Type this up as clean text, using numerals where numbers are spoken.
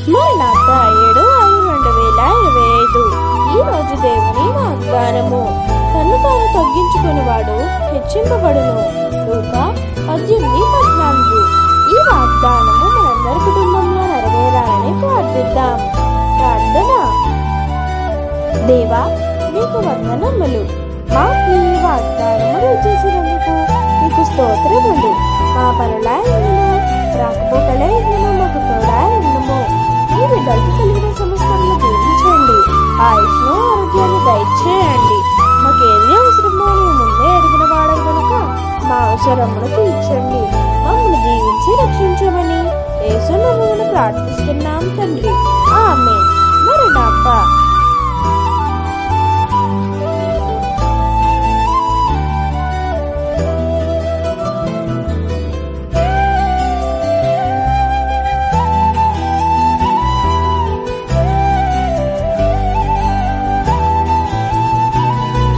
మరణాత 7/6/2025. ఈ రోజు దేవుని వాగ్దానము. తను తాను తగ్గించుకునేవాడు హెచ్చింపబడును. లూకా 18:14. ఈ వాగ్దానము మనందరి కుటుంబంలో నెరవేరాలని ప్రార్థిద్దాం. ప్రార్థన. దేవా, నీకు వందనములు. మాకు ఈ వాగ్దానము చేసినందుకు నీకు స్తోత్రములు. మా పనులా ఎన్నో రాకపోకలే ఎన్నో మాకు తోడా ఎన్నమో. మీ బిడ్డలకు కలిగిన సమస్తమును దీవించండి. ఆయుష్ను ఆరోగ్యాన్ని దయచేయండి. మాకేది అవసరమో నీవు ముందే అడిగిన వాడవు కనుక మా అవసరమును తీర్చండి. మమ్మల్ని దీవించి రక్షించమని యేసు నామమున ప్రార్థిస్తున్నాము.